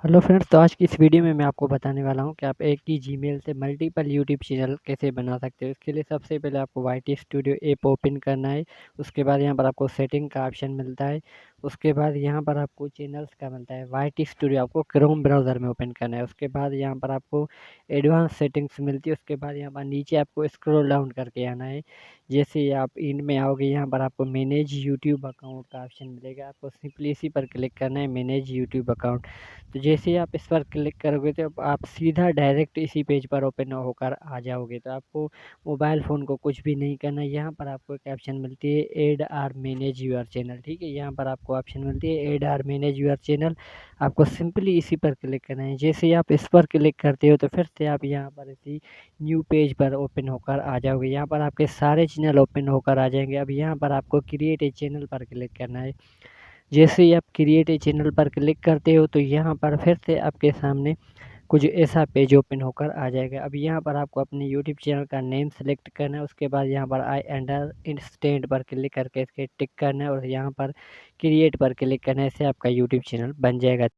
Hello friends, तो आज की इस वीडियो में मैं आपको बताने वाला हूं कि आप एक ही जीमेल से मल्टीपल यूट्यूब चैनल कैसे बना सकते हो। इसके लिए सबसे पहले आपको वाईटी स्टूडियो ऐप ओपन करना है। उसके बाद यहां पर आपको सेटिंग का ऑप्शन मिलता है। उसके बाद यहां पर आपको चैनल्स का मिलता है। वाईटी स्टूडियो आपको क्रोम ब्राउज़र में ओपन करना है। उसके बाद यहां पर आपको एडवांस सेटिंग्स मिलती है। उसके बाद यहाँ पर नीचे आपको स्क्रॉल डाउन करके आना है। जैसे ही आप इन में आओगे यहाँ पर आपको मैनेज यूट्यूब अकाउंट का ऑप्शन मिलेगा। आपको सिंपली इसी पर क्लिक करना है, मैनेज यूट्यूब अकाउंट। तो जैसे ही आप इस पर क्लिक करोगे तो आप सीधा डायरेक्ट इसी पेज पर ओपन होकर आ जाओगे। तो आपको मोबाइल फ़ोन को कुछ भी नहीं करना है। यहाँ पर आपको एक ऑप्शन मिलती है add or manage your channel. ठीक है, यहाँ पर आपको ऑप्शन मिलती है add or manage your channel. आपको सिंपली इसी पर क्लिक करना है। जैसे ही आप इस पर क्लिक करते हो तो फिर से आप यहाँ पर इसी न्यू पेज पर ओपन होकर आ जाओगे। यहाँ पर आपके सारे चैनल ओपन होकर आ जाएंगे। अब यहाँ पर आपको क्रिएट ए चैनल पर क्लिक करना है। जैसे ही आप क्रिएट ए चैनल पर क्लिक करते हो तो यहाँ पर फिर से आपके सामने कुछ ऐसा पेज ओपन होकर आ जाएगा। अब यहाँ पर आपको अपने यूट्यूब चैनल का नेम सेलेक्ट करना है। उसके बाद यहाँ पर आई अंडरस्टैंड पर क्लिक करके इसके टिक करना है और यहाँ पर क्रिएट पर क्लिक करने से आपका यूट्यूब चैनल बन जाएगा।